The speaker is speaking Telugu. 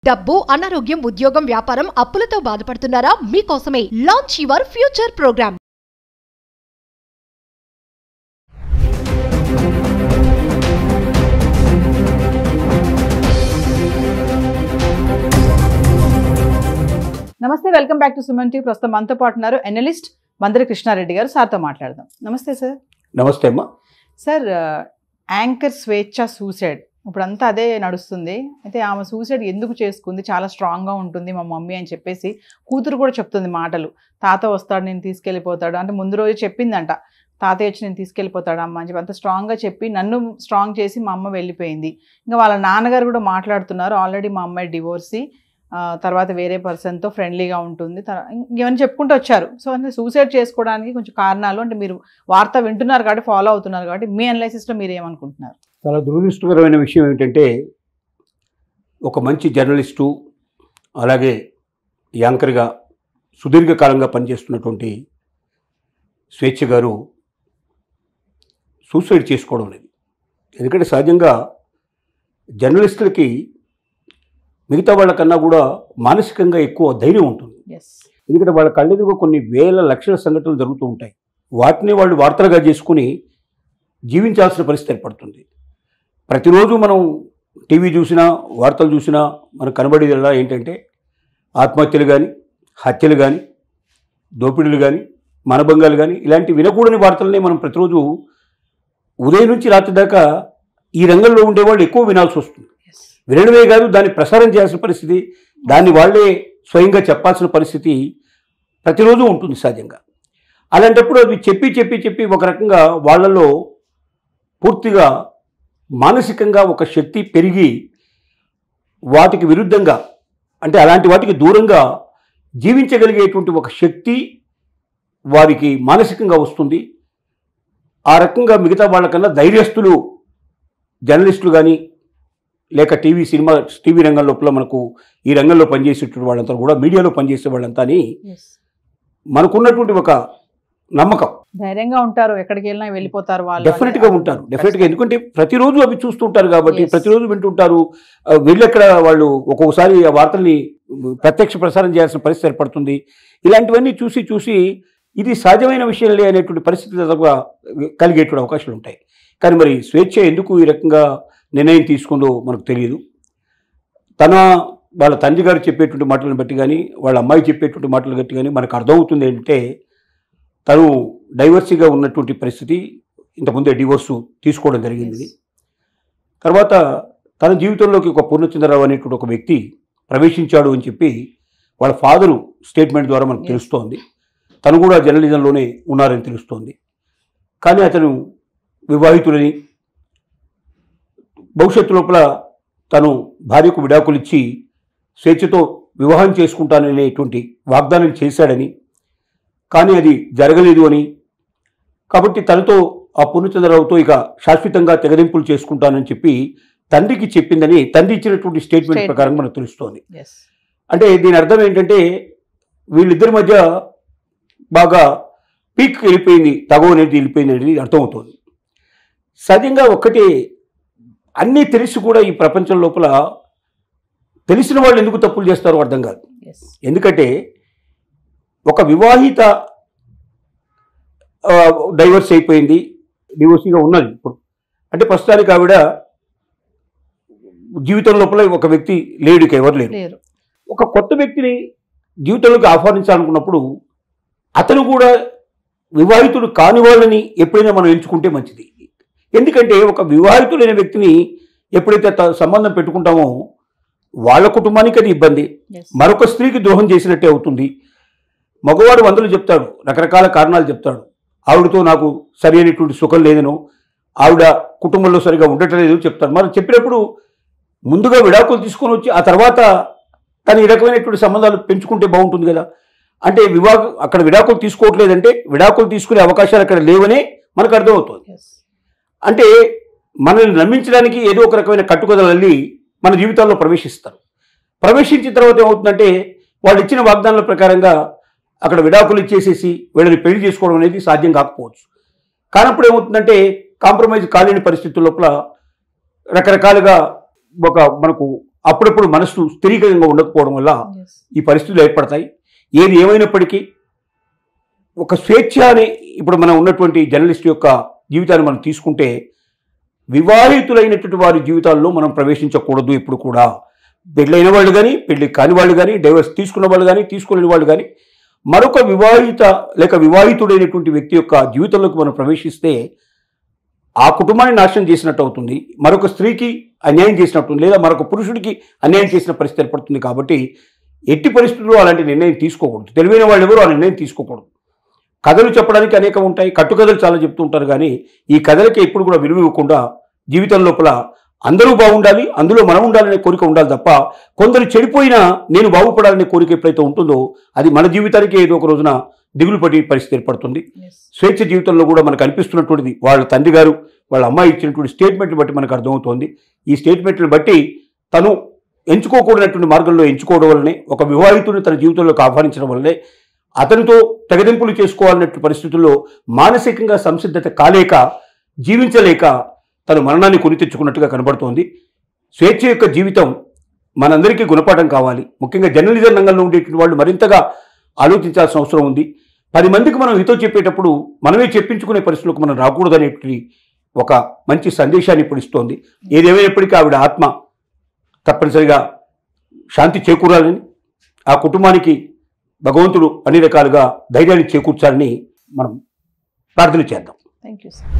డబ్బు, అనారోగ్యం, ఉద్యోగం, వ్యాపారం, అప్పులతో బాధపడుతున్నారా? మీకోసమే లాంచ్ యువర్ ఫ్యూచర్ ప్రోగ్రామ్. నమస్తే, welcome back to Suman TV. ప్రస్తుతం మనతో పాటు ఉన్నారు ఎనలిస్ట్ మందరి కృష్ణారెడ్డి గారు. సార్తో మాట్లాడదాం. నమస్తే సార్. నమస్తే అమ్మా. సార్, యాంకర్ స్వేచ్ఛ సూసైడ్ ఇప్పుడంతా అదే నడుస్తుంది. అయితే ఆమె సూసైడ్ ఎందుకు చేసుకుంది? చాలా స్ట్రాంగ్గా ఉంటుంది మా మమ్మీ అని చెప్పేసి కూతురు కూడా చెప్తుంది మాటలు. తాత వస్తాడు, నేను తీసుకెళ్ళిపోతాడు అంటే ముందు రోజు చెప్పిందంట. తాతయ్య వచ్చి నేను తీసుకెళ్ళిపోతాడు అమ్మ అని చెప్పి అంత స్ట్రాంగ్గా చెప్పి నన్ను స్ట్రాంగ్ చేసి మా అమ్మ వెళ్ళిపోయింది. ఇంకా వాళ్ళ నాన్నగారు కూడా మాట్లాడుతున్నారు, ఆల్రెడీ మా అమ్మాయి డివోర్సీ, తర్వాత వేరే పర్సన్తో ఫ్రెండ్లీగా ఉంటుంది, ఇవన్నీ చెప్పుకుంటూ వచ్చారు. సో అంటే సూసైడ్ చేసుకోవడానికి కొంచెం కారణాలు అంటే మీరు వార్త వింటున్నారు కాబట్టి ఫాలో అవుతున్నారు కాబట్టి మీ అనలైసిస్లో మీరు ఏమనుకుంటున్నారు? చాలా దురదృష్టకరమైన విషయం ఏమిటంటే, ఒక మంచి జర్నలిస్టు అలాగే యాంకర్గా సుదీర్ఘకాలంగా పనిచేస్తున్నటువంటి స్వేచ్ఛ గారు సూసైడ్ చేసుకోవడం అనేది. ఎందుకంటే సహజంగా జర్నలిస్టులకి మిగతా వాళ్ళకన్నా కూడా మానసికంగా ఎక్కువ ధైర్యం ఉంటుంది. ఎందుకంటే వాళ్ళ కళ్ళెదురుగా కొన్ని వేల లక్షల సంఘటనలు జరుగుతూ ఉంటాయి. వాటిని వాళ్ళు వార్తలుగా చేసుకుని జీవించాల్సిన పరిస్థితి ఏర్పడుతుంది. ప్రతిరోజు మనం టీవీ చూసినా వార్తలు చూసినా మనకు కనబడేదిలా ఏంటంటే ఆత్మహత్యలు కానీ, హత్యలు కానీ, దోపిడీలు కానీ, మానభంగాలు కానీ, ఇలాంటి వినకూడని వార్తలనే మనం ప్రతిరోజు ఉదయం నుంచి రాత్రి దాకా ఈ రంగంలో ఉండేవాళ్ళు ఎక్కువ వినాల్సి వస్తుంది. వినడమే కాదు, దాన్ని ప్రసారం చేయాల్సిన పరిస్థితి, దాన్ని వాళ్ళే స్వయంగా చెప్పాల్సిన పరిస్థితి ప్రతిరోజు ఉంటుంది సహజంగా. అలాంటప్పుడు అవి చెప్పి చెప్పి చెప్పి ఒక రకంగా వాళ్ళలో పూర్తిగా మానసికంగా ఒక శక్తి పెరిగి వాటికి విరుద్ధంగా అంటే అలాంటి వాటికి దూరంగా జీవించగలిగేటువంటి ఒక శక్తి వారికి మానసికంగా వస్తుంది. ఆ రకంగా మిగతా వాళ్ళకన్నా ధైర్యస్తులు జర్నలిస్టులు కానీ లేక టీవీ రంగం లోపల మనకు ఈ రంగంలో పనిచేసేటువంటి వాళ్ళంతా కూడా, మీడియాలో పనిచేసే వాళ్ళంతా మనకున్నటువంటి ఒక నమ్మకం. ధైర్యంగా ఉంటారు, ఎక్కడికి వెళ్ళినా వెళ్ళిపోతారు వాళ్ళు. డెఫినెట్గా ఉంటారు, డెఫినెట్గా. ఎందుకంటే ప్రతిరోజు అవి చూస్తుంటారు కాబట్టి, ప్రతిరోజు వింటుంటారు. వీళ్ళెక్కడ వాళ్ళు ఒక్కొక్కసారి ఆ వార్తల్ని ప్రత్యక్ష ప్రసారం చేయాల్సిన పరిస్థితి ఏర్పడుతుంది. ఇలాంటివన్నీ చూసి చూసి ఇది సహజమైన విషయంలే అనేటువంటి పరిస్థితి కలిగేటువంటి అవకాశాలు ఉంటాయి. కానీ మరి స్వేచ్ఛ ఎందుకు ఈ రకంగా నిర్ణయం తీసుకుందో మనకు తెలియదు. వాళ్ళ తండ్రి గారు చెప్పేటువంటి మాటలను బట్టి కానీ, వాళ్ళ అమ్మాయి చెప్పేటువంటి మాటలు బట్టి కానీ మనకు అర్థమవుతుంది ఏంటంటే, తను డైవర్సీగా ఉన్నటువంటి పరిస్థితి, ఇంతకుముందే డివోర్సు తీసుకోవడం జరిగింది. తర్వాత తన జీవితంలోకి ఒక పూర్ణచంద్రరావు అనేటువంటి ఒక వ్యక్తి ప్రవేశించాడు అని చెప్పి వాళ్ళ ఫాదరు స్టేట్మెంట్ ద్వారా మనకు తెలుస్తోంది. తను కూడా జర్నలిజంలోనే ఉన్నారని తెలుస్తోంది. కానీ అతను వివాహితులని, భవిష్యత్తు లోపల తను భార్యకు విడాకులు ఇచ్చి స్వేచ్ఛతో వివాహం చేసుకుంటాననేటువంటి వాగ్దానం చేశాడని, కానీ అది జరగలేదు అని, కాబట్టి తనతో ఆ పూర్ణచంద్రరావుతో ఇక శాశ్వతంగా తెగదింపులు చేసుకుంటానని చెప్పి తండ్రికి చెప్పిందని తండ్రి ఇచ్చినటువంటి స్టేట్మెంట్ ప్రకారం మనకు తెలుస్తోంది. అంటే దీని అర్థం ఏంటంటే వీళ్ళిద్దరి మధ్య బాగా పీక్ వెళ్ళిపోయింది, తగవ అనేది వెళ్ళిపోయింది అనేది అర్థమవుతోంది. సహజంగా ఒక్కటే, అన్నీ తెలిసి కూడా ఈ ప్రపంచం లోపల తెలిసిన వాళ్ళు ఎందుకు తప్పులు చేస్తారో అర్థం కాదు. ఎందుకంటే ఒక వివాహిత డైవర్స్ అయిపోయింది, డివోర్సీగా ఉన్నది ఇప్పుడు అంటే ప్రస్తుతానికి ఆవిడ జీవితం లోపల ఒక వ్యక్తి లేడు, ఇక ఎవరు లేరు. ఒక కొత్త వ్యక్తిని జీవితంలోకి ఆహ్వానించాలనుకున్నప్పుడు అతను కూడా వివాహితుడు కాని వాళ్ళని ఎప్పుడైనా మనం ఎంచుకుంటే మంచిది. ఎందుకంటే ఒక వివాహితుడైన వ్యక్తిని ఎప్పుడైతే సంబంధం పెట్టుకుంటామో వాళ్ళ కుటుంబానికి అది ఇబ్బంది, మరొక స్త్రీకి ద్రోహం చేసినట్టే అవుతుంది. మగవాడు వందలు చెప్తాడు, రకరకాల కారణాలు చెప్తాడు. ఆవిడతో నాకు సరైనటువంటి సుఖం లేదనో, ఆవిడ కుటుంబంలో సరిగా ఉండటం లేదో చెప్తాడు. మనం చెప్పినప్పుడు ముందుగా విడాకులు తీసుకొని వచ్చి ఆ తర్వాత తను ఈ రకమైనటువంటి సంబంధాలు పెంచుకుంటే బాగుంటుంది కదా. అంటే అక్కడ విడాకులు తీసుకోవట్లేదంటే విడాకులు తీసుకునే అవకాశాలు అక్కడ లేవనే మనకు అర్థమవుతుంది. అంటే మనల్ని నమ్మించడానికి ఏదో ఒక రకమైన కట్టుకథలల్లి మన జీవితాల్లో ప్రవేశిస్తారు. ప్రవేశించిన తర్వాత ఏమవుతుందంటే వాళ్ళు ఇచ్చిన వాగ్దానాల ప్రకారంగా అక్కడ విడాకులు ఇచ్చేసేసి వీళ్ళని పెళ్లి చేసుకోవడం అనేది సాధ్యం కాకపోవచ్చు. కానప్పుడు ఏమవుతుందంటే కాంప్రమైజ్ కాలేని పరిస్థితుల లోపల రకరకాలుగా ఒక మనకు అప్పుడప్పుడు మనసు స్థిరీకరంగా ఉండకపోవడం వల్ల ఈ పరిస్థితులు ఏర్పడతాయి. ఏది ఏమైనప్పటికీ ఒక స్వేచ్ఛ అని ఇప్పుడు మనం ఉన్నటువంటి జర్నలిస్ట్ యొక్క జీవితాన్ని మనం తీసుకుంటే వివాహితులైనటువంటి వారి జీవితాల్లో మనం ప్రవేశించకూడదు. ఇప్పుడు కూడా పెళ్ళైన వాళ్ళు కానీ, పెళ్లి కాని వాళ్ళు కానీ, డైవర్స్ తీసుకున్న వాళ్ళు కానీ, తీసుకోలేని వాళ్ళు కానీ, మరొక వివాహిత లేక వివాహితుడైనటువంటి వ్యక్తి యొక్క జీవితంలోకి మనం ప్రవేశిస్తే ఆ కుటుంబాన్ని నాశనం చేసినట్టు అవుతుంది, మరొక స్త్రీకి అన్యాయం చేసినట్టు, లేదా మరొక పురుషుడికి అన్యాయం చేసిన పరిస్థితి ఏర్పడుతుంది. కాబట్టి ఎట్టి పరిస్థితుల్లో అలాంటి నిర్ణయం తీసుకోకూడదు. తెలివైన వాళ్ళు ఎవరు ఆ నిర్ణయం తీసుకోకూడదు. కథలు చెప్పడానికి అనేకం ఉంటాయి, కట్టుకథలు చాలా చెప్తూ ఉంటారు, కానీ ఈ కథలకి ఎప్పుడు కూడా విలువ ఇవ్వకుండా జీవితం లోపల అందరూ బాగుండాలి, అందులో మనం ఉండాలనే కోరిక ఉండాలి తప్ప కొందరు చెడిపోయినా నేను బాగుపడాలనే కోరిక ఎప్పుడైతే ఉంటుందో అది మన జీవితానికి ఏదో ఒక రోజున దిగులు పడే పరిస్థితి ఏర్పడుతుంది. స్వేచ్ఛ జీవితంలో కూడా మనకు అనిపిస్తున్నటువంటిది వాళ్ళ తండ్రి గారు వాళ్ళ అమ్మాయి ఇచ్చినటువంటి స్టేట్మెంట్ని బట్టి మనకు అర్థమవుతోంది. ఈ స్టేట్మెంట్ని బట్టి తను ఎంచుకోకూడనటువంటి మార్గంలో ఎంచుకోవడం వల్లనే, ఒక వివాహితుడిని తన జీవితంలోకి ఆహ్వానించడం వల్లనే, అతనితో తెగదెంపులు చేసుకోవాలన్నట్టు పరిస్థితుల్లో మానసికంగా సంసిద్ధత కాలేక, జీవించలేక తను మరణాన్ని కొని తెచ్చుకున్నట్టుగా కనబడుతోంది. స్వేచ్ఛ యొక్క జీవితం మనందరికీ గుణపాఠం కావాలి. ముఖ్యంగా జర్నలిజం రంగంలో ఉండేటువంటి వాళ్ళు మరింతగా ఆలోచించాల్సిన అవసరం ఉంది. 10 మందికి మనం హితో చెప్పేటప్పుడు మనమే చెప్పించుకునే పరిస్థితులకు మనం రాకూడదనేటువంటి ఒక మంచి సందేశాన్ని ఇప్పుడు ఇస్తోంది. ఏదేమైనప్పటికీ ఆవిడ ఆత్మ తప్పనిసరిగా శాంతి చేకూరాలని, ఆ కుటుంబానికి భగవంతుడు అన్ని రకాలుగా ధైర్యాన్ని చేకూర్చాలని మనం ప్రార్థన చేద్దాం. Thank you sir.